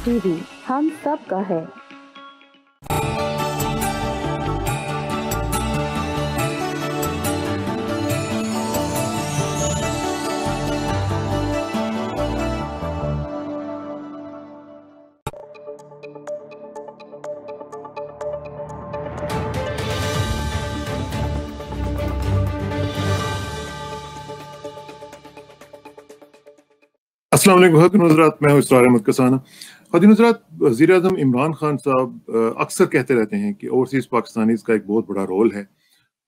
TV हम सब का है। अस्सलाम वालेकुम ख़वातीन हज़रात, मैं हूं इसरार अहमद कसाना। ख़वातीन हज़रात, वज़ीर-ए-आज़म इमरान खान साहब अक्सर कहते रहते हैं कि ओवरसीज़ पाकिस्तानीज़ का एक बहुत बड़ा रोल है,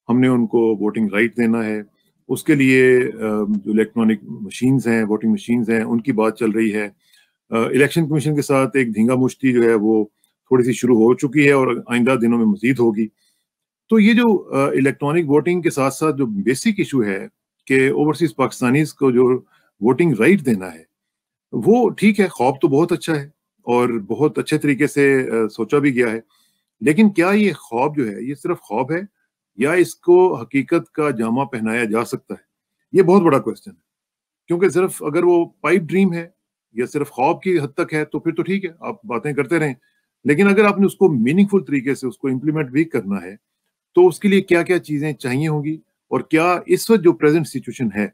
हमने उनको वोटिंग राइट देना है। उसके लिए जो इलेक्ट्रॉनिक मशीन्स हैं, वोटिंग मशीन्स हैं, उनकी बात चल रही है। इलेक्शन कमीशन के साथ एक धींगा मुश्ती जो है वो थोड़ी सी शुरू हो चुकी है और आइंदा दिनों में मज़ीद होगी। तो ये जो इलेक्ट्रॉनिक वोटिंग के साथ साथ जो बेसिक इशू है कि ओवरसीज़ पाकिस्तानीज़ को जो वोटिंग राइट देना है, वो ठीक है, ख्वाब तो बहुत अच्छा है और बहुत अच्छे तरीके से सोचा भी गया है। लेकिन क्या ये ख्वाब जो है, ये सिर्फ ख्वाब है या इसको हकीकत का जामा पहनाया जा सकता है? ये बहुत बड़ा क्वेश्चन है, क्योंकि सिर्फ अगर वो पाइप ड्रीम है या सिर्फ ख्वाब की हद तक है तो फिर तो ठीक है, आप बातें करते रहें। लेकिन अगर आपने उसको मीनिंगफुल तरीके से उसको इम्प्लीमेंट भी करना है, तो उसके लिए क्या-क्या चीज़ें चाहिए होंगी और क्या इस वक़्त जो प्रेज़ेंट सिचुएशन है,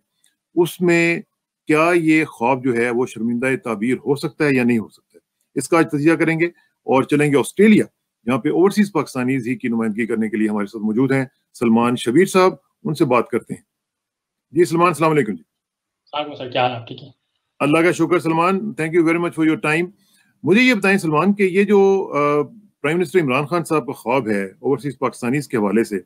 उसमें क्या ये ख्वाब जो है वो शर्मिंदा ताबीर हो सकता है या नहीं हो सकता है? इसका आज तजिया करेंगे और चलेंगे ऑस्ट्रेलिया, जहाँ पे ओवरसीज़ पाकिस्तानीज़ ही की नुमाइंदगी करने के लिए हमारे साथ मौजूद हैं सलमान शबीर साहब, उनसे बात करते हैं। जी सलमान, अस्सलाम वालेकुम जी। सर, क्या हाल है? ठीक है। अल्लाह का शुक्र Salman, thank you very much for your time. मुझे ये बताएं सलमान कि ये जो प्राइम मिनिस्टर इमरान खान साहब का ख्वाब है ओवरसीज़ पाकिस्तानीज़ के हवाले से,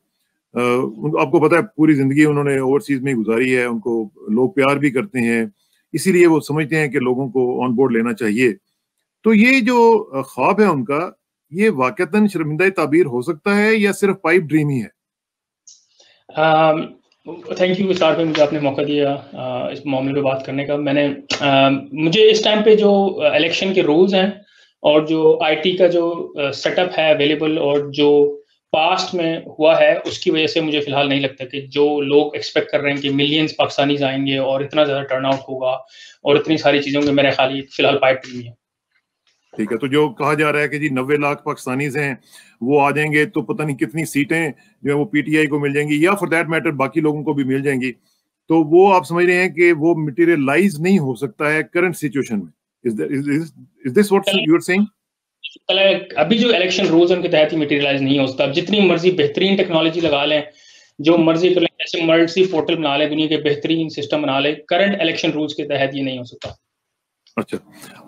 आपको पता है पूरी ज़िंदगी उन्होंने ओवरसीज़ में गुजारी है, उनको लोग प्यार भी करते हैं, इसीलिए वो समझते हैं कि लोगों को ऑन बोर्ड लेना चाहिए। तो ये जो ख्वाब है उनका, ये वाक़तन शर्मिंदा ताबीर हो सकता है या सिर्फ पाइप ड्रीम ही है? थैंक यू सर, मुझे आपने मौका दिया इस मामले पे बात करने का। मुझे इस टाइम पे जो इलेक्शन के रूल्स हैं और जो आईटी का जो सेटअप है अवेलेबल और जो पास्ट में हुआ है, उसकी वजह से मुझे फिलहाल नहीं लगता कि जो लोग एक्सपेक्ट कर रहे हैं कि मिलियंस पाकिस्तानीज आएंगे और इतना ज़्यादा टर्नआउट होगा और इतनी सारी चीज़ों के, मेरे ख्याल फिलहाल पाइप ड्रीम है। ठीक है, तो जो कहा जा रहा है कि जी 90 लाख पाकिस्तानीज हैं, वो आ जाएंगे तो पता नहीं कितनी सीटें जो है वो पीटीआई को मिल जाएंगी या फॉर दैट मैटर बाकी लोगों को भी मिल जाएंगी, तो वो आप समझ रहे हैं कि वो मटेरियलाइज नहीं हो सकता है करंट सिचुएशन में। Is this what you are saying? अभी जो इलेक्शन रूल्स उनके तहत ही मटेरियलाइज नहीं हो सकता। जितनी मर्जी बेहतरीन टेक्नोलॉजी लगा लें, जो मर्जी कर लें, जैसे मर्जी पोर्टल बना लें, दुनिया के बेहतरीन सिस्टम बना लें, करंट इलेक्शन रूल्स के तहत ये नहीं हो सकता। अच्छा,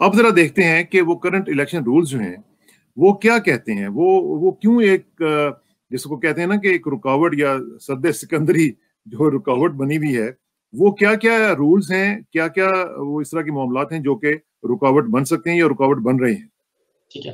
अब जरा देखते हैं कि वो करंट इलेक्शन रूल्स जो हैं वो क्या कहते हैं, वो क्यों एक जिसको कहते हैं ना कि एक रुकावट या सद्दे सिकंदरी जो रुकावट बनी हुई है, वो क्या-क्या रूल्स हैं, क्या-क्या वो इस तरह के मामलात हैं जो कि रुकावट बन सकते हैं या रुकावट बन रहे हैं? ठीक है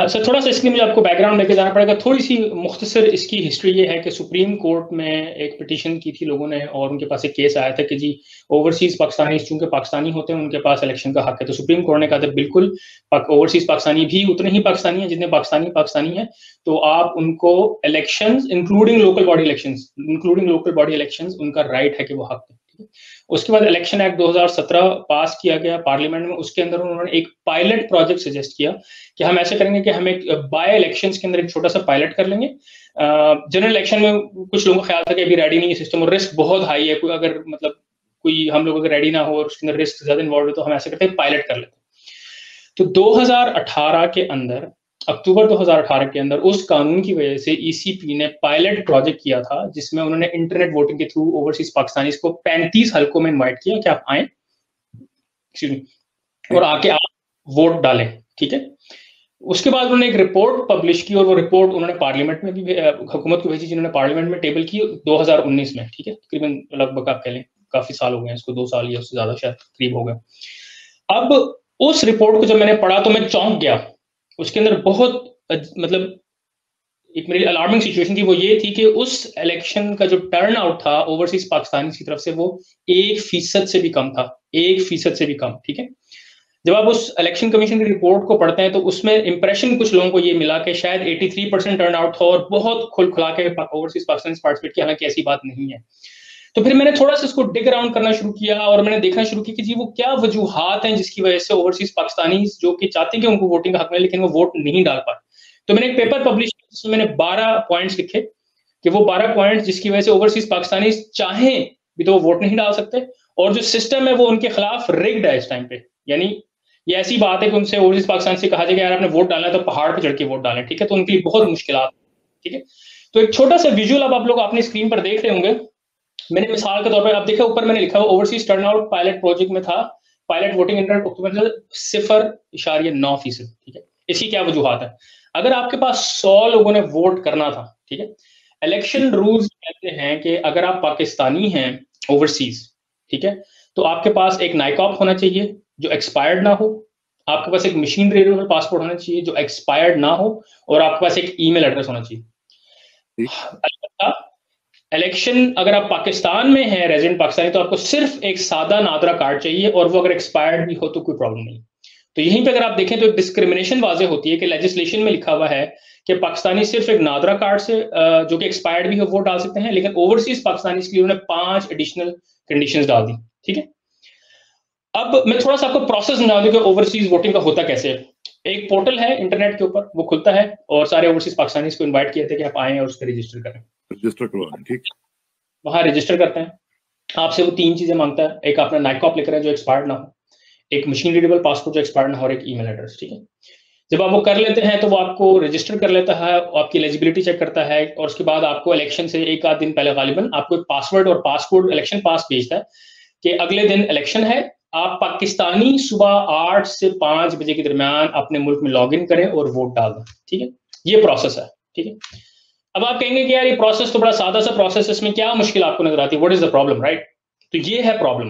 सर, थोड़ा सा इसके लिए मुझे आपको बैकग्राउंड लेके जाना पड़ेगा। थोड़ी सी मुख्तसर इसकी हिस्ट्री ये है कि सुप्रीम कोर्ट में एक पिटीशन की थी लोगों ने और उनके पास एक केस आया था कि जी ओवरसीज पाकिस्तानी चूंकि पाकिस्तानी होते हैं उनके पास इलेक्शन का हक है। तो सुप्रीम कोर्ट ने कहा था बिल्कुल ओवरसीज पाकिस्तानी भी उतने ही पाकिस्तानी हैं जितने पाकिस्तानी हैं, तो आप उनको elections including local body elections उनका राइट है कि वो हक है। उसके बाद इलेक्शन एक्ट 2017 पास किया गया पार्लियामेंट में। उसके अंदर उन्होंने एक पायलट प्रोजेक्ट सजेस्ट किया कि हम ऐसे करेंगे कि हम एक बाय इलेक्शंस के अंदर एक छोटा सा पायलट कर लेंगे। जनरल इलेक्शन में कुछ लोगों का ख्याल था कि अभी रेडी नहीं है सिस्टम और रिस्क बहुत हाई है, कोई हम लोग अगर रेडी ना हो और उसके अंदर रिस्क ज्यादा इन्वॉल्व है, तो हम ऐसे करते हैं पायलट कर लेते हैं। तो 2018 के अंदर, अक्टूबर 2018 के अंदर उस कानून की वजह से ईसीपी ने पायलट प्रोजेक्ट किया था जिसमें उन्होंने इंटरनेट वोटिंग के थ्रू ओवरसीज पाकिस्तानीज को 35 हलकों में इनवाइट किया कि आप आए और आके आप वोट डालें। ठीक है, उसके बाद उन्होंने एक रिपोर्ट पब्लिश की और वो रिपोर्ट उन्होंने पार्लियामेंट में भी हुकूमत को भेजी, जिन्होंने पार्लियामेंट में टेबल की 2019 में। ठीक है, तकरीबन लगभग आप कह लें काफी साल हो गए इसको, 2 साल या उससे ज्यादा शायद करीब हो गए। अब उस रिपोर्ट को जब मैंने पढ़ा तो मैं चौंक गया। उसके अंदर बहुत एक मेरी अलार्मिंग सिचुएशन थी। वो ये थी कि उस इलेक्शन का जो टर्न आउट था ओवरसीज पाकिस्तानी की तरफ से वो 1% से भी कम था, 1% से भी कम। ठीक है, जब आप उस इलेक्शन कमीशन की रिपोर्ट को पढ़ते हैं तो उसमें इंप्रेशन कुछ लोगों को ये मिला कि शायद 83% टर्न आउट था और बहुत खुला के ओवरसीज पाकिस्तानी पार्टिसिपेट किया, हालांकि ऐसी बात नहीं है। तो फिर मैंने थोड़ा सा इसको डिग अराउंड करना शुरू किया और मैंने देखना शुरू किया कि जी वो क्या वजूहात हैं जिसकी वजह से ओवरसीज पाकिस्तानी जो कि चाहते हैं कि उनको वोटिंग का हक मिले लेकिन वो वोट नहीं डाल पाते। तो मैंने एक पेपर पब्लिश किया जिसमें मैंने 12 पॉइंट्स लिखे कि वो 12 पॉइंट्स जिसकी वजह से ओवरसीज पाकिस्तानी चाहें भी तो वो वोट नहीं डाल सकते, और जो सिस्टम है वो उनके खिलाफ रिग्ड है इस टाइम पे। यानी ये ऐसी बात है कि उनसे ओवरसीज पाकिस्तान से कहा जाएगा यार आपने वोट डालना है तो पहाड़ पे चढ़ के वोट डालें, ठीक है, तो उनके लिए बहुत मुश्किलात, ठीक है। तो एक छोटा सा विजुअल अब आप लोग अपनी स्क्रीन पर देख रहे होंगे। मैंने मिसाल के तौर पर आप देखा ऊपर मैंने लिखा हुआ ओवरसीज टर्नआउट पायलट प्रोजेक्ट में था, पायलट वोटिंग इंटरनेट अक्टूबर 0.9%, ठीक है। इसकी क्या वजूहात है? अगर आपके पास 100 लोगों ने वोट करना था, ठीक है, इलेक्शन रूल्स कहते हैं कि अगर आप पाकिस्तानी हैं ओवरसीज, ठीक है, तो आपके पास एक नाइकॉप होना चाहिए जो एक्सपायर्ड ना हो, आपके पास एक मशीन रीडेबल पासपोर्ट होना चाहिए जो एक्सपायर्ड ना हो, और आपके पास एक ईमेल एड्रेस होना चाहिए। इलेक्शन अगर आप पाकिस्तान में हैं रेजिडेंट पाकिस्तानी तो आपको सिर्फ एक सादा नादरा कार्ड चाहिए, और वो अगर एक्सपायर्ड भी हो तो कोई प्रॉब्लम नहीं। तो यहीं पे अगर आप देखें तो एक डिस्क्रिमिनेशन वाजे होती है कि लेजिस्लेशन में लिखा हुआ है कि पाकिस्तानी सिर्फ एक नादरा कार्ड से जो कि एक्सपायर्ड भी हो वोट डाल सकते हैं, लेकिन ओवरसीज पाकिस्तानी के लिए उन्होंने 5 एडिशनल कंडीशंस डाल दी, ठीक है। अब मैं थोड़ा सा आपको प्रोसेस समझा दूं कि ओवरसीज वोटिंग का होता कैसे है। एक पोर्टल है इंटरनेट के ऊपर, वो खुलता है और सारे ओवरसीज पाकिस्तानी को इन्वाइट किए थे कि आप आएं और उस पर रजिस्टर करें, रजिस्टर करवाएं, ठीक। वहां रजिस्टर करते हैं, आपसे वो 3 चीजें मांगता है, एक अपना नाइकॉप लेकर जो एक्सपायर्ड ना हो, एक मशीन रीडेबल पासपोर्ट जो एक्सपायर्ड ना हो, और एक ईमेल एड्रेस, ठीक है। जब आप वो कर लेते हैं तो वो आपको रजिस्टर कर लेता है, आपकी एलिजिबिलिटी चेक करता है, और उसके बाद आपको इलेक्शन से एक आध दिन पहले गालिबन आपको एक पासवर्ड और पासपोर्ट इलेक्शन पास भेजता है कि अगले दिन इलेक्शन है, आप पाकिस्तानी सुबह 8 से 5 बजे के दरमियान अपने मुल्क में लॉग इन करें और वोट डाल दें, ठीक है। ये प्रोसेस है, ठीक है। अब आप कहेंगे कि यार ये प्रोसेस तो बड़ा सादा सा प्रोसेस है, इसमें क्या मुश्किल आपको नजर आती है, what is the problem, right? तो ये है प्रॉब्लम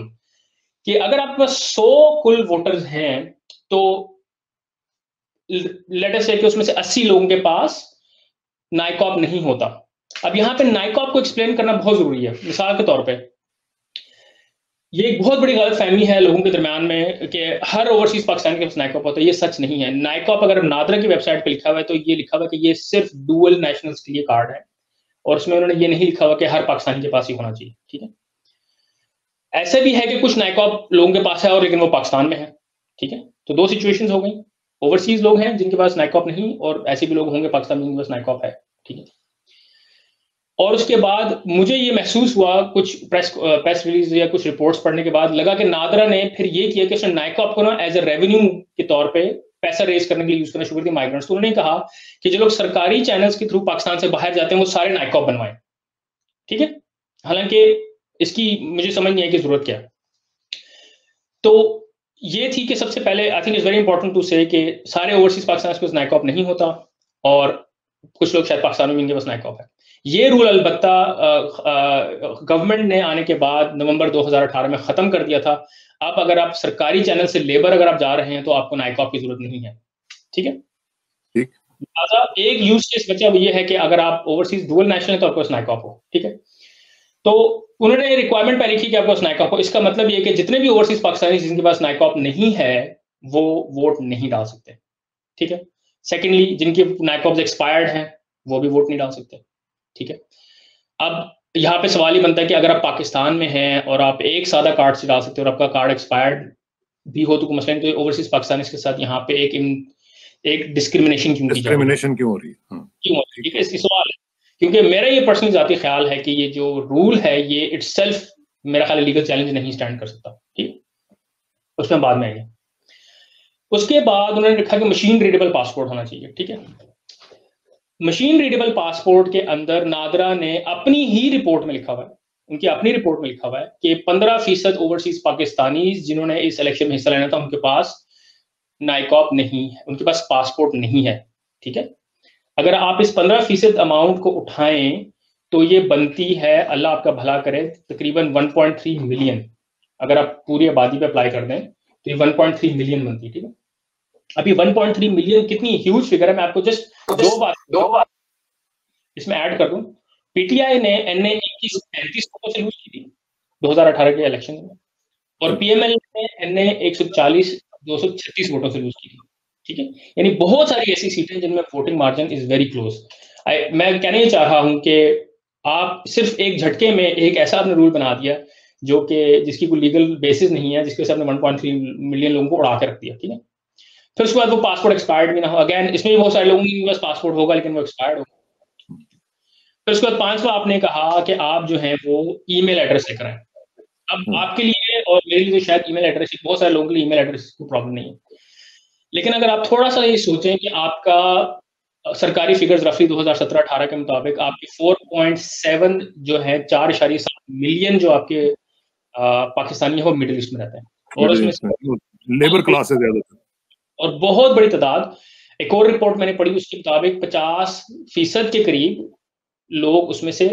कि अगर आपके पास 100 कुल वोटर्स हैं तो लेट अस से कि उसमें से 80 लोगों के पास नाइकॉप नहीं होता। अब यहां पे नाइकॉप को एक्सप्लेन करना बहुत जरूरी है। मिसाल के तौर पे ये एक बहुत बड़ी गलतफहमी है लोगों के दरमियान में कि हर ओवरसीज पाकिस्तान के पास नाइकॉप होता है। ये सच नहीं है। नाइकॉप अगर नादरा की वेबसाइट पे लिखा हुआ है तो ये लिखा हुआ है कि ये सिर्फ डुअल नेशनल्स के लिए कार्ड है, और उसमें उन्होंने ये नहीं लिखा हुआ कि हर पाकिस्तानी के पास ही होना चाहिए, ठीक है। ऐसे भी है कि कुछ नाइकॉप लोगों के पास है और लेकिन वो पाकिस्तान में है, ठीक है। तो 2 सिचुएशंस हो गई, ओवरसीज लोग हैं जिनके पास नाइकॉप नहीं, और ऐसे भी लोग होंगे पाकिस्तान में जिनके पास नाइकॉप है, ठीक है। और उसके बाद मुझे ये महसूस हुआ कुछ प्रेस रिलीज या कुछ रिपोर्ट्स पढ़ने के बाद लगा कि नादरा ने फिर ये किया कि उसने नाइकॉप को ना एज ए रेवेन्यू के तौर पे पैसा रेज करने के लिए यूज करना शुरू कर दिया माइग्रेंट्स। तो उन्होंने कहा कि जो लोग सरकारी चैनल्स के थ्रू पाकिस्तान से बाहर जाते हैं वो सारे नाइकॉप बनवाएं, ठीक है। हालांकि इसकी मुझे समझ नहीं आई कि जरूरत क्या है। तो ये थी कि सबसे पहले I think it's very important to say कि सारे ओवरसीज पाकिस्तान के पास नाइकॉप नहीं होता, और कुछ लोग शायद पाकिस्तान में इनके पास नाइकॉप है। ये रूल अलबत्ता गवर्नमेंट ने आने के बाद नवंबर 2018 में खत्म कर दिया था। अब अगर आप सरकारी चैनल से लेबर अगर आप जा रहे हैं तो आपको नाइकॉप की जरूरत नहीं है, ठीक है। लिहाजा एक यूज केस बचा वो ये है कि अगर आप ओवरसीज डुअल नेशनल है तो आपके पास नाइकॉप हो, ठीक है। तो उन्होंने रिक्वायरमेंट पहले की कि आपके पास नाइकॉप हो। इसका मतलब ये कि जितने भी ओवरसीज पाकिस्तानी जिनके पास नाइकॉप नहीं है वो वोट नहीं डाल सकते, ठीक है। सेकेंडली, जिनके नाइकॉप एक्सपायर्ड हैं वो भी वोट नहीं डाल सकते, ठीक है। अब यहाँ पे सवाल ही बनता है कि अगर आप पाकिस्तान में हैं और आप एक सादा कार्ड से डाल सकते हो और आपका कार्ड एक्सपायर्ड भी हो तो कोई मसला नहीं, तो ओवरसीज पाकिस्तानी के साथ यहाँ पे एक डिस्क्रिमिनेशन क्यों की जा रही है? क्यों हो रही है? क्यों हो रही है? इसकी सवाल है, क्योंकि मेरा ये पर्सनल जाती ख्याल है कि ये जो रूल है ये इटसेल्फ मेरा ख्याल लीगल चैलेंज नहीं स्टैंड कर सकता, ठीक। उसमें बाद में आएंगे। उसके बाद उन्होंने लिखा कि मशीन रीडेबल पासपोर्ट होना चाहिए, ठीक है। मशीन रीडेबल पासपोर्ट के अंदर नादरा ने अपनी ही रिपोर्ट में लिखा हुआ है, उनकी अपनी रिपोर्ट में लिखा हुआ है कि 15% ओवरसीज पाकिस्तानी जिन्होंने इस इलेक्शन में हिस्सा लेना था उनके पास नाइकॉप नहीं है, उनके पास पासपोर्ट नहीं है, ठीक है। अगर आप इस 15% अमाउंट को उठाएं तो ये बनती है, अल्लाह आपका भला करे, तकरीबन 1.3 मिलियन। अगर आप पूरी आबादी पे अप्लाई कर दें तो ये 1.3 मिलियन बनती है, ठीक है। अभी 1.3 मिलियन कितनी ह्यूज फिगर है। मैं आपको जस्ट दो बात इसमें ऐड कर दूं। पीटीआई ने NA 21-35 वोटों से लूज की थी 2018 के इलेक्शन में, और PML ने NA 140-236 वोटों से लूज की थी, ठीक है। यानी बहुत सारी ऐसी सीटें जिनमें voting margin is very close. मैं कहना ही चाह रहा हूं कि आप सिर्फ एक झटके में एक ऐसा आपने रूल बना दिया जो कि जिसकी कोई लीगल बेसिस नहीं है, जिसकी वजह से आपने 1.3 मिलियन लोगों को उड़ा के रख दिया, ठीक है? फिर उसके बाद वो पासपोर्ट एक्सपायर्ड भी ना हो, अगेन इसमें भी बहुत सारे लोगों के पास पासपोर्ट होगा लेकिन वो एक्सपायर्ड होगा। फिर उसके बाद 5वां आपने कहा कि आप जो है वो ईमेल एड्रेस लेकर आए। अब आपके लिए और मेरे लिए तो शायद ईमेल एड्रेस, बहुत सारे लोगों के लिए ईमेल एड्रेस की प्रॉब्लम नहीं है, लेकिन अगर आप थोड़ा सा ये सोचें कि आपका सरकारी फिगर्स रफली 2017-18 के मुताबिक आपके 4.7 जो है 4.7 मिलियन जो आपके पाकिस्तानी है वो मिडिल ईस्ट में रहते हैं, और उसमें लेबर क्लास है ज्यादातर, और बहुत बड़ी तादाद, एक और रिपोर्ट मैंने पढ़ी उसके मुताबिक 50% के करीब लोग उसमें से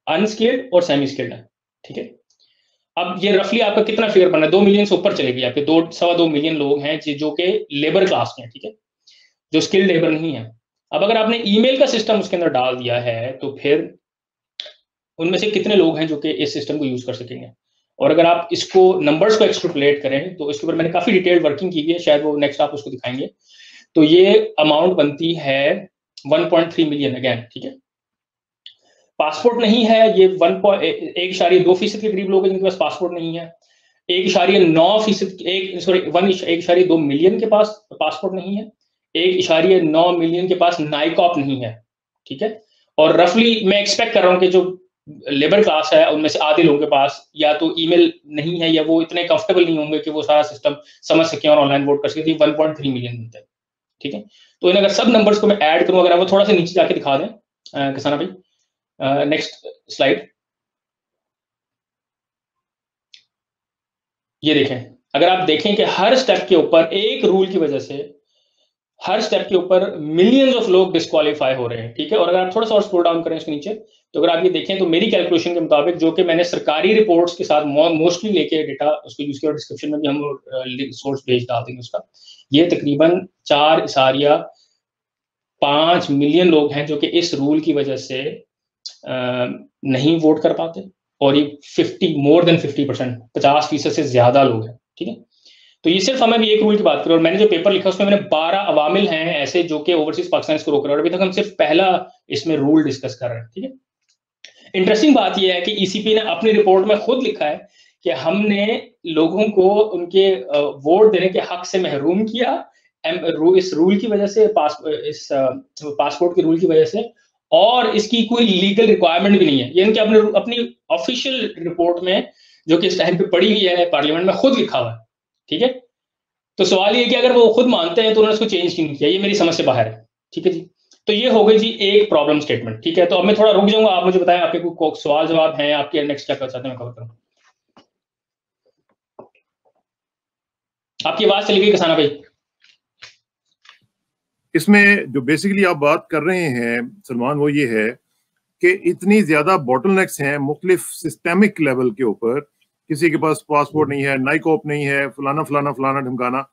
अनस्किल्ड और सेमी स्किल्ड है, ठीक है? अब ये रफली आपका कितना फिगर बना है, 2 मिलियन से ऊपर चलेगी, आपके 2.25 मिलियन लोग हैं जो कि लेबर क्लास के हैं, ठीक है, जो स्किल्ड लेबर नहीं है। अब अगर आपने ईमेल का सिस्टम उसके अंदर डाल दिया है तो फिर उनमें से कितने लोग हैं जो कि इस सिस्टम को यूज कर सकेंगे? और अगर आप इसको नंबर्स को एक्सट्रपलेट करें तो इसके ऊपर मैंने काफी डिटेल्ड वर्किंग की है, शायद वो नेक्स्ट आप उसको दिखाएंगे, तो ये अमाउंट बनती है 1.3 मिलियन अगेन, ठीक है? पासपोर्ट नहीं है, ये 1.2% के करीब लोग हैं जिनके पास पासपोर्ट नहीं है, 1.2 मिलियन के पास पासपोर्ट नहीं है, 1.9 मिलियन के पास नाइकॉप नहीं है, ठीक है? और रफली मैं एक्सपेक्ट कर रहा हूं कि जो लेबर क्लास है उनमें से आधे लोगों के पास या तो ईमेल नहीं है या वो इतने कंफर्टेबल नहीं होंगे कि वो सारा सिस्टम समझ सके और ऑनलाइन वोट कर सके। 1.3 मिलियन बनते हैं, ठीक है? तो इन अगर सब नंबर्स को मैं ऐड करूं, अगर आप वो थोड़ा सा नीचे जाके दिखा दें किसाना भाई, नेक्स्ट स्लाइड, ये देखें। अगर आप देखें कि हर स्टेप के ऊपर एक रूल की वजह से हर स्टेप के ऊपर मिलियंस ऑफ लोग डिस्क्वालीफाई हो रहे हैं, ठीक है? और अगर आप थोड़ा सा और स्क्रॉल डाउन करें इसके नीचे, तो अगर आप ये देखें तो मेरी कैलकुलेशन के मुताबिक, जो कि मैंने सरकारी रिपोर्ट्स के साथ मोस्टली लेके डेटा उसको यूज किया, और डिस्क्रिप्शन में भी हम सोर्स पेज डाल देंगे उसका, ये तकरीबन 4.5 मिलियन लोग हैं जो कि इस रूल की वजह से नहीं वोट कर पाते, और ये मोर देन 50%, 50% से ज्यादा लोग हैं, ठीक है? तो ये सिर्फ हमें भी एक रूल की बात करें, और मैंने जो पेपर लिखा उसमें मैंने 12 अवामिल हैं ऐसे जो कि ओवरसीज पाकिस्तान को रोक रहे हैं, और अभी तक हम सिर्फ पहला इसमें रूल डिस्कस कर रहे हैं, ठीक है? इंटरेस्टिंग बात यह है कि ईसीपी ने अपनी रिपोर्ट में खुद लिखा है कि हमने लोगों को उनके वोट देने के हक से महरूम किया इस रूल की वजह से, इस पासपोर्ट के रूल की वजह से, और इसकी कोई लीगल रिक्वायरमेंट भी नहीं है। ये इनके अपनी ऑफिशियल रिपोर्ट में, जो कि इस टाइम पे पड़ी हुई है पार्लियामेंट में, खुद लिखा हुआ है, ठीक है? तो सवाल ये कि अगर वो खुद मानते हैं तो उन्होंने इसको चेंज क्यों नहीं किया? ये मेरी समझ से बाहर है, ठीक है जी? तो ये हो गई जी एक प्रॉब्लम स्टेटमेंट, ठीक है? तो अब मैं थोड़ा रुक जाऊंगा, आप मुझे बताएं आपके कोई सवाल जवाब हैं, आपके नेक्स्ट क्या कर चाहते हैं मैं कवर करूं? आपकी आवाज चली गई किसाना भाई। इसमें जो बेसिकली आप बात कर रहे हैं सलमान, वो ये है कि इतनी ज्यादा बॉटलनेक्स हैं मुख्तलिफ सिस्टेमिक लेवल के ऊपर, किसी के पास पासपोर्ट नहीं है, नाइकॉप नहीं है, फलाना फलाना फलाना ढमकाना,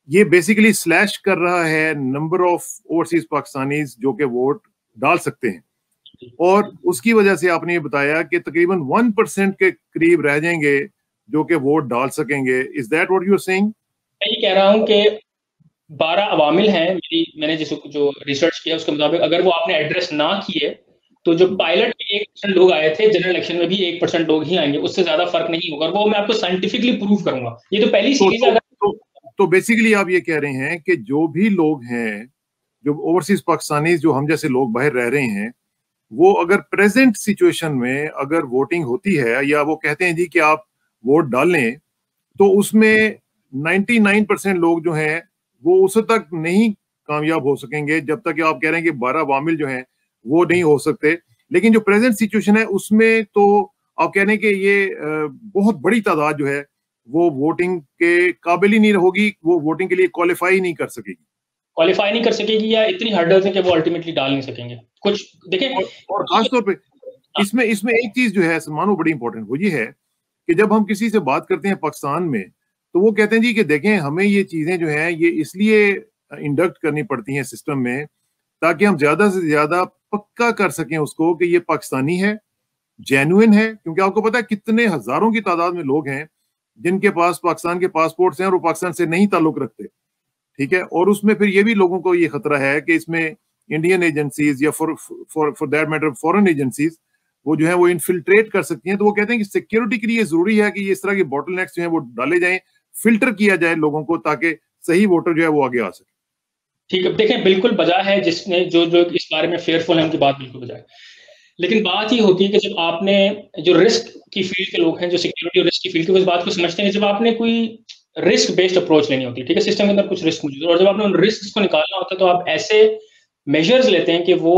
ये बेसिकली स्लैश कर रहा है नंबर ऑफ ओवरसीज पाकिस्तानीज जो कि वोट डाल सकते हैं, और उसकी वजह से आपने ये बताया कि तकरीबन 1% के करीब रह जाएंगे जो कि वोट डाल सकेंगे। Is that what you are saying? मैं ये कह रहा हूं कि 12 अवामिल हैं, मैंने जो रिसर्च किया उसके मुताबिक, अगर वो आपने एड्रेस ना किए तो जो पायलट में 1% लोग आए थे, जनरल इलेक्शन में भी 1% लोग ही आएंगे, उससे ज्यादा फर्क नहीं होगा, और वो मैं आपको साइंटिफिकली प्रूव करूंगा। ये तो पहली सीरीज है। तो बेसिकली आप ये कह रहे हैं कि जो भी लोग हैं, जो ओवरसीज पाकिस्तानी, जो हम जैसे लोग बाहर रह रहे हैं, वो अगर प्रेजेंट सिचुएशन में अगर वोटिंग होती है या वो कहते हैं जी कि आप वोट डालें, तो उसमें 99% लोग जो हैं वो उस तक नहीं कामयाब हो सकेंगे जब तक आप कह रहे हैं कि 12 वामिल जो हैं वो नहीं हो सकते। लेकिन जो प्रेजेंट सिचुएशन है उसमें तो आप कह रहे हैं कि ये बहुत बड़ी तादाद जो है वो वोटिंग के काबिल ही नहीं होगी, वो वोटिंग के लिए क्वालिफाई नहीं कर सकेगी, या इतनी हर्डल्स हैं कि वो अल्टीमेटली डाल नहीं सकेंगे कुछ। देखें, और खासतौर पे इसमें एक चीज जो है सलमान वो बड़ी इंपॉर्टेंट, वो ये है कि जब हम किसी से बात करते हैं पाकिस्तान में, तो वो कहते हैं जी कि देखें हमें ये चीजें जो है ये इसलिए इंडक्ट करनी पड़ती हैं सिस्टम में ताकि हम ज्यादा से ज्यादा पक्का कर सकें उसको कि ये पाकिस्तानी है, जेन्युइन है, क्योंकि आपको पता है कितने हजारों की तादाद में लोग हैं जिनके पास पाकिस्तान के पासपोर्ट्स हैं और वो पाकिस्तान से नहीं ताल्लुक रखते, ठीक है? और उसमें फिर ये भी लोगों को ये खतरा है कि इसमें इंडियन एजेंसीज या for that matter foreign agencies वो जो है वो इनफिल्ट्रेट कर सकती हैं। तो वो कहते हैं कि सिक्योरिटी के लिए जरूरी है कि इस तरह के बॉटलनेक्स जो है वो डाले जाएं, फिल्टर किया जाए लोगों को, ताकि सही वोटर जो है वो आगे आ सके। ठीक है, देखें बिल्कुल बजा है जिसने जो जो इस बारे में फेयरफुल है उनकी बात बिल्कुल बजा है। लेकिन बात ये होती है कि जब आपने जो रिस्क की फील्ड के लोग हैं, जो सिक्योरिटी और रिस्क की फील्ड के, उस बात को समझते हैं, जब आपने कोई रिस्क बेस्ड अप्रोच लेनी होती है, ठीक है, सिस्टम के अंदर कुछ रिस्क मौजूद है, और जब आपने उन रिस्क को निकालना होता है तो आप ऐसे मेजर्स लेते हैं कि वो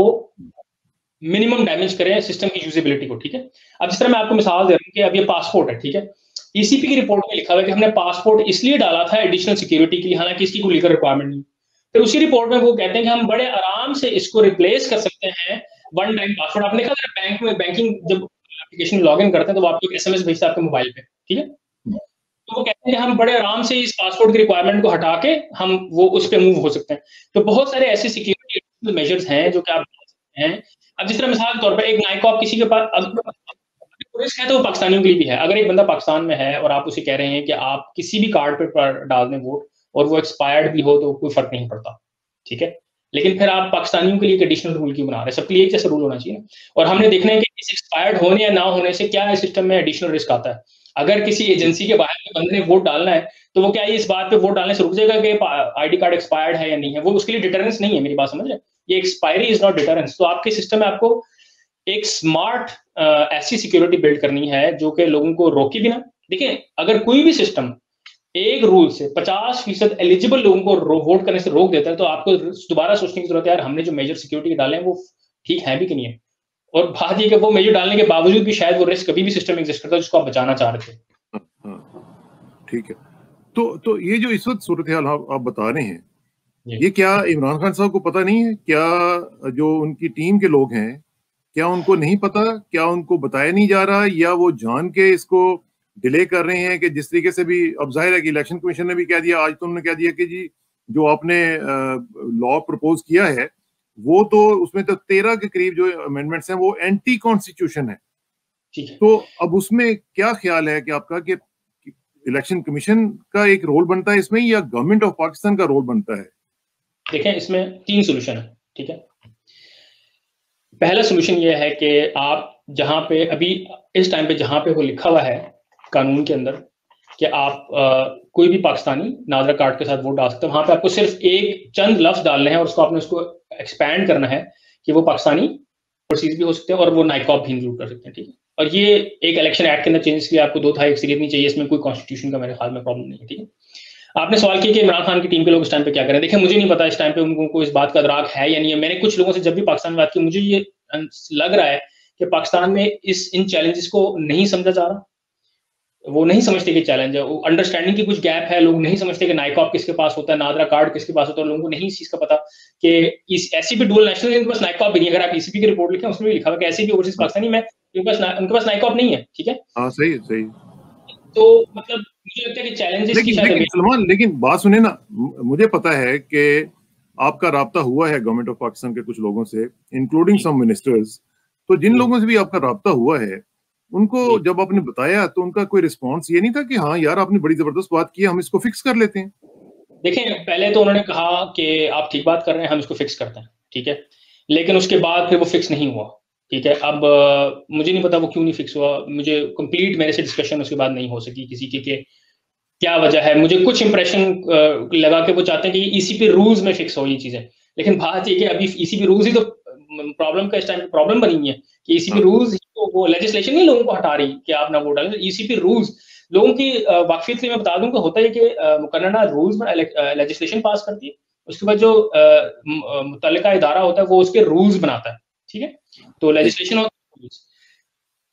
मिनिमम डैमेज करें सिस्टम की यूजेबिलिटी को, ठीक है। अब जिस तरह मैं आपको मिसाल दे रहा हूँ कि अब ये पासपोर्ट है, ठीक है, ईसीपी की रिपोर्ट में लिखा हुआ है कि हमने पासपोर्ट इसलिए डाला था एडिशनल सिक्योरिटी के लिए, हालांकि इसकी कोई लीगल रिक्वायरमेंट नहीं। फिर उसी रिपोर्ट में वो कहते हैं कि हम बड़े आराम से इसको रिप्लेस कर सकते हैं वन टाइम पासवर्ड। आपने देखा बैंक में बैंकिंग जब एप्लीकेशन लॉग इन करते हैं तो वो आपको एसएमएस भेजता है आपके मोबाइल पे, ठीक है। तो वो कहते हैं कि हम बड़े आराम से इस पासपोर्ट की रिक्वायरमेंट को हटा के हम वो उस पे मूव हो सकते हैं। तो बहुत सारे ऐसे सिक्योरिटी मेजर्स हैं जो कि आप बता सकते हैं। अब जिस तरह मिसाल के तौर पर एक नाइकॉप किसी के पास रिस्क है तो वो पाकिस्तानियों के लिए भी है। अगर एक बंदा पाकिस्तान में है और आप उसे कह रहे हैं कि आप किसी भी कार्ड पे डाल दें वोट और वो एक्सपायर्ड भी हो तो कोई फर्क नहीं पड़ता, ठीक है। लेकिन फिर आप पाकिस्तानियों के लिए एक एडिशनल रूल क्यों बना रहे हैं? सबके लिए एक जैसा रूल होना चाहिए। और हमने देखना है कि इस एक्सपायर्ड होने या ना होने से क्या इस सिस्टम में एडिशनल रिस्क आता है। अगर किसी एजेंसी के बाहर के बंदे ने वोट डालना है तो वो क्या इस बात पे वोट डालने से रुक जाएगा कि आईडी कार्ड एक्सपायर्ड है या नहीं है? वो उसके लिए डिटरेंस नहीं है, मेरी बात समझ रहे हैं? ये एक्सपायरी इज नॉट डिटरेंस। तो आपके सिस्टम में आपको एक स्मार्ट ऐसी सिक्योरिटी बिल्ड करनी है जो कि लोगों को रोके भी ना। देखिए, अगर कोई भी सिस्टम एक रूल से 50% एलिजिबल लोगों को वोट करने से रोक देता है तो आपको दोबारा सोचने की जरूरत है, यार हमने जो मेजर सिक्योरिटी डाले हैं वो ठीक है भी कि नहीं है। और बात ये कि वो मेजर डालने के बावजूद भी शायद वो रिस्क कभी भी सिस्टम में एग्जिस्ट करता है जिसको आप बचाना चाह रहे थे। ठीक है, तो ये जो इस वक्त सूरत हाल आप बता रहे हैं, ये क्या इमरान खान साहब को पता नहीं है? क्या जो उनकी टीम के लोग हैं, क्या उनको नहीं पता? क्या उनको बताया नहीं जा रहा, या वो जान के इसको डिले कर रहे हैं? कि जिस तरीके से भी अब जाहिर है कि इलेक्शन कमीशन ने भी कह दिया, आज तो उन्होंने कह दिया कि जी जो आपने लॉ प्रपोज किया है वो तो उसमें तो 13 के करीब जो अमेंडमेंट्स हैं वो एंटी कॉन्स्टिट्यूशन है। तो अब उसमें क्या ख्याल है कि आपका कि इलेक्शन कमीशन का एक रोल बनता है इसमें या गवर्नमेंट ऑफ पाकिस्तान का रोल बनता है? देखें, इसमें 3 सॉल्यूशन है, ठीक है। पहला सॉल्यूशन ये है कि आप जहां पे अभी इस टाइम पे जहां पे वो लिखा हुआ है कानून के अंदर कि आप कोई भी पाकिस्तानी नादरा कार्ड के साथ वोट डाल सकते हैं, वहां पे आपको सिर्फ एक चंद लफ्ज डालने हैं और उसको आपने उसको एक्सपैंड करना है कि वो पाकिस्तानी ओवरसीज भी हो सकते हैं और वो नाइकॉब भी इंक्लूड कर सकते हैं, ठीक है। और ये एक इलेक्शन एक्ट के अंदर चेंजेस के लिए आपको 2/3 अक्सरियत नहीं चाहिए, इसमें कोई कॉन्स्टिट्यूशन का मेरे ख्याल में प्रॉब्लम नहीं है, ठीक है। आपने सवाल किया कि इमरान खान की टीम के लोग इस टाइम पे क्या करें। देखिए, मुझे नहीं पता इस टाइम पे उनको इस बात का इदराक है या नहीं है। मैंने कुछ लोगों से जब भी पाकिस्तान में बात की, मुझे ये लग रहा है कि पाकिस्तान में इन चैलेंजेस को नहीं समझा जा रहा। वो नहीं समझते कि चैलेंज है, अंडरस्टैंडिंग की कुछ गैप है। लोग नहीं समझते कि नाइकॉब किसके पास होता है, नादरा कार्ड किसके पास होता है। लोगों को नहीं इस चीज का पता कि इस ऐसी भी डुअल नेशनल इनके पास नाइकॉब भी नहीं। अगर आप ईसीपी की रिपोर्ट लिखें उसमें भी लिखा हुआ है कि ऐसी भी ओवरसीज पाकिस्तानी में उनके पास नाइकॉब नहीं है, ठीक है। हाँ, सही है, सही। तो मतलब मुझे लगता है कि चैलेंजेस की शायद सलमान, लेकिन बात सुने ना, मुझे पता है कि आपका राब्ता हुआ है गवर्नमेंट ऑफ पाकिस्तान के कुछ लोगों से, इंक्लूडिंग सम मिनिस्टर्स। तो जिन लोगों से भी आपका राब्ता हुआ है, उनको जब आपने बताया तो उनका कोई रिस्पांस ये नहीं था कि हाँ यार आपने बड़ी जबरदस्त बात की, हम इसको फिक्स कर लेते हैं? देखें, पहले तो उन्होंने कहा कि आप ठीक बात कर रहे हैं, हम इसको फिक्स करते हैं, ठीक है। लेकिन उसके बाद फिर वो फिक्स नहीं हुआ, ठीक है। अब मुझे नहीं पता वो क्यों नहीं फिक्स हुआ। मुझे कंप्लीट मेरे से डिस्कशन उसके बाद नहीं हो सकी किसी के क्या वजह है। मुझे कुछ इंप्रेशन लगा कि वो चाहते हैं कि ईसीपी रूल्स में फिक्स हो ये चीजें। लेकिन बात ये कि अभी ईसीपी रूल्स ही तो प्रॉब्लम का इस टाइम प्रॉब्लम बनी हुई है कि ईसीपी रूल्स ही तो वो लेजिस्लेशन नहीं लोगों को हटा रही कि आप ना वोट डालें। ईसीपी रूल्स लोगों की वाकफियत से मैं बता दूं कि होता है कि मुकर्ररा रूल्स में लेजिस्लेशन पास करती है, उसके बाद जो मुतल्लिका इदारा होता है वो उसके रूल्स बनाता है, ठीक है। तो लेजिस्लेशन होता है,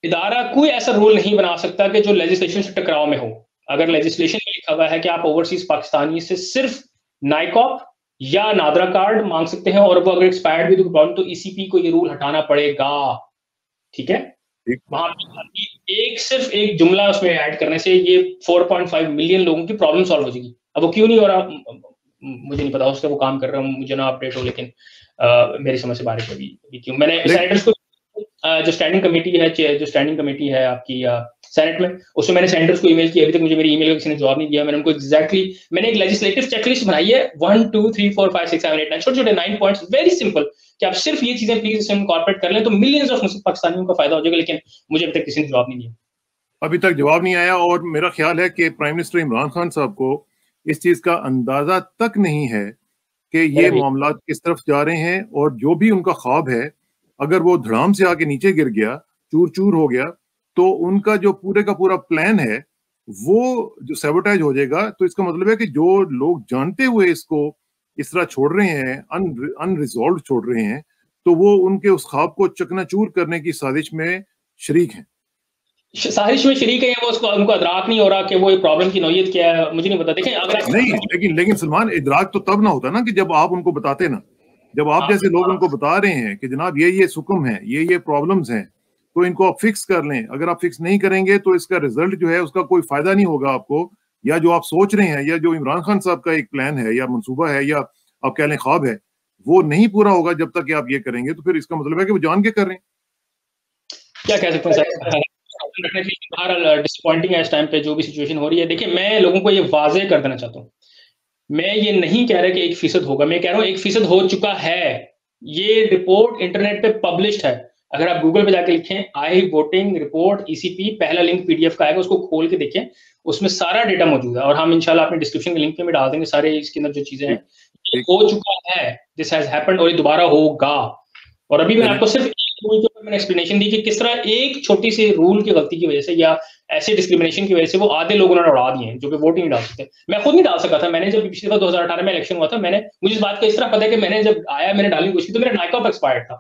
इदारा कोई ऐसा रूल नहीं बना सकता कि जो लेजिस्लेशन से टकराव में हो। अगर लेजिस्लेशन में लिखा हुआ है कि आप ओवरसीज पाकिस्तानी से सिर्फ नाइकॉप या नादरा कार्ड मांग सकते हैं और वो अगर एक्सपायर्ड भी तो प्रॉब्लम, तो ईसीपी को ये रूल हटाना पड़ेगा, ठीक है। वहां पे सिर्फ एक जुमला उसमें ऐड करने से ये 4.5 मिलियन लोगों की प्रॉब्लम सॉल्व हो जाएगी। अब वो क्यों नहीं हो रहा मुझे नहीं पता, उससे वो काम कर रहा हूँ, मुझे ना अपडेट हो, लेकिन मेरी समझ से बाहर है क्यों। मैंने सेनेटर्स को जो स्टैंडिंग कमेटी है आपकी सेनेट में। उसमें मैंने सेनेटर्स को ईमेल किया, अभी तक मुझे मेरी ईमेल का किसी ने जवाब नहीं दिया। मैंने उनको मैंने एक लेजिस्लेटिव चेकलिस्ट बनाई है, 1 2 3 4 5 6 7 8 9 छोटे-छोटे 9 पॉइंट्स, वेरी सिंपल, कि आप सिर्फ ये चीजें प्लीज इसमें इनकॉर्पोरेट कर लें तो मिलियंस ऑफ मुस्लिम पाकिस्तानियों का फायदा हो जाएगा। लेकिन मुझे अभी तक किसी ने जवाब नहीं दिया। अभी तक जवाब नहीं आया, और मेरा ख्याल है कि प्राइम मिनिस्टर इमरान खान साहब को इस चीज का अंदाजा तक नहीं है कि ये मामला किस तरफ जा रहे हैं, और जो भी उनका ख्वाब है अगर वो धड़ाम से आके नीचे गिर गया, चूर चूर हो गया, तो उनका जो पूरे का पूरा प्लान है वो जो सैबोटेज हो जाएगा। तो इसका मतलब है कि जो लोग जानते हुए इसको इस तरह छोड़ रहे हैं, अनरिजॉल्व छोड़ रहे हैं, तो वो उनके उस ख्वाब को चकनाचूर करने की साजिश में शरीक हैं। साजिश में शरीक है, वो उसको उनको अदराक नहीं हो रहा कि वो ये प्रॉब्लम की नौयत क्या है, मुझे नहीं पता। देखें अगर नहीं, लेकिन सलमान, इदराक तो तब ना होता ना कि जब आप उनको बताते ना, जब आप जैसे लोग उनको बता रहे हैं कि जनाब ये सुकम है, ये प्रॉब्लम्स हैं, तो इनको आप फिक्स कर लें। अगर आप फिक्स नहीं करेंगे तो इसका रिजल्ट जो है उसका कोई फायदा नहीं होगा आपको, या जो आप सोच रहे हैं, या जो इमरान खान साहब का एक प्लान है या मंसूबा है या आप कह लें ख्वाब है, वो नहीं पूरा होगा जब तक कि आप ये करेंगे। तो फिर इसका मतलब है कि वो जान के कर रहे हैं। क्या कह सकते हैं सर, बहरहाल डिसअपॉइंटिंग है इस टाइम पे जो भी सिचुएशन हो रही है। देखिए मैं लोगों को ये वाज़ेह कर देना चाहता हूँ, मैं ये नहीं कह रहा कि 1% होगा, मैं कह रहा हूँ 1% हो चुका है। ये रिपोर्ट इंटरनेट पे पब्लिश्ड है, अगर आप गूगल पे जाके लिखें आई वोटिंग रिपोर्ट ECP, पहला लिंक PDF का आएगा, उसको खोल के देखें, उसमें सारा डेटा मौजूद है। और हम इंशाल्लाह अपने डिस्क्रिप्शन के लिंक पे भी डाल देंगे सारे इसके अंदर जो चीजें हैं। ये हो चुका है, दिस हैज हैपेंड, और ये दोबारा होगा। और अभी मैंने आपको सिर्फ एक रूल के ऊपर मैंने एक्सप्लेनेशन दी कि किस तरह एक छोटी सी रूल की गलती की वजह से या ऐसे डिस्क्रिमिनेशन की वजह से वो आधे लोगों ने उड़ा दिए हैं जो कि वोट ही नहीं डाल सकते। मैं खुद नहीं डाल सका था, मैंने जब पिछली बार 2018 में इलेक्शन हुआ था, मुझे इस बात का इस तरह पता है कि मैंने जब आया, मैंने डालने की कोशिश की तो मेरा नाइकॉप एक्सपायर्ड था।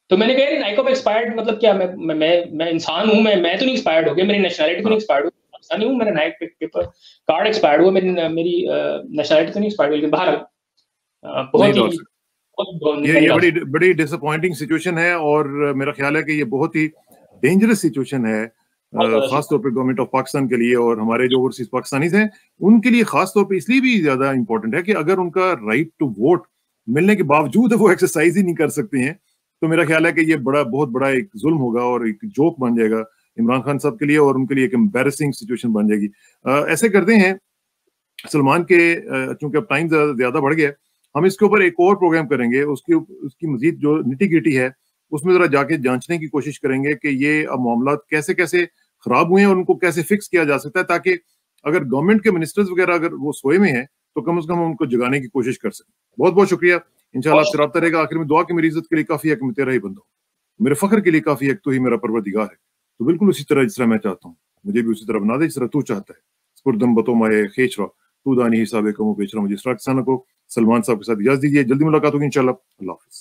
तो मैंने कहा नाइकॉप एक्सपायर्ड मतलब क्या, मैं इंसान हूं, मैं तो नहीं एक्सपायर्ड हो गया, मेरी नेशनलिटी तो नहीं एक्सपायर्ड हुई, पाकिस्तानी हूं, मेरा नाइक पेपर कार्ड एक्सपायर्ड हुआ, मेरी नेशनलिटी तो नहीं एक्सपायर्ड हुई। लेकिन बाहर ये बड़ी डिसअपॉइंटिंग सिचुएशन है, और मेरा ख्याल है कि ये बहुत ही डेंजरस सिचुएशन है, खासतौर पे गवर्नमेंट ऑफ पाकिस्तान के लिए, और हमारे जो ओवरसीज पाकिस्तानीज हैं उनके लिए खासतौर पे इसलिए भी ज्यादा इंपॉर्टेंट है कि अगर उनका राइट टू वोट मिलने के बावजूद वो एक्सरसाइज ही नहीं कर सकते हैं, तो मेरा ख्याल है कि ये बहुत बड़ा एक जुल्म होगा और एक जोक बन जाएगा इमरान खान साहब के लिए, और उनके लिए एक एम्बैरेसिंग सिचुएशन बन जाएगी। ऐसे करते हैं सलमान के, चूंकि अब टाइम ज्यादा बढ़ गया, हम इसके ऊपर एक और प्रोग्राम करेंगे, उसकी मजीद जो निटी-गिटी है उसमें जरा जाके जांचने की कोशिश करेंगे कि ये अब मामला कैसे कैसे खराब हुए हैं और उनको कैसे फिक्स किया जा सकता है, ताकि अगर गवर्नमेंट के मिनिस्टर्स वगैरह अगर वो सोए में हैं तो कम से कम हम उनको जगाने की कोशिश कर सकें। बहुत बहुत शुक्रिया, इंशाल्लाह आपसे रब्ता रहेगा। आखिर में दुआ की मेरी इज्जत के लिए काफी है कि मैं तेरा ही बंदा हूँ, मेरे फख्र के लिए काफी है तो ही मेरा परवरदिगार है। तो बिल्कुल उसी तरह जिस तरह मैं चाहता हूँ मुझे भी उसी तरह बना दे जिस तरह तू चाहता है। स्पुरदम बतो माए खेचरा तू दानी हिसाब कमो बेचरा। मुझे किसान को सलमान साहब के साथ इजाजत दीजिए, जल्दी मुलाकात होगी इंशाल्लाह। अल्लाह हाफिज़।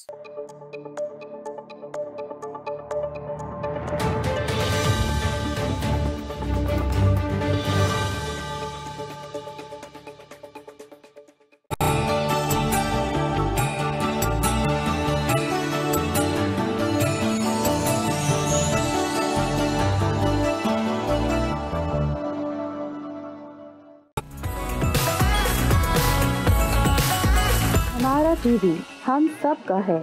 हमारा टीवी हम सब का है।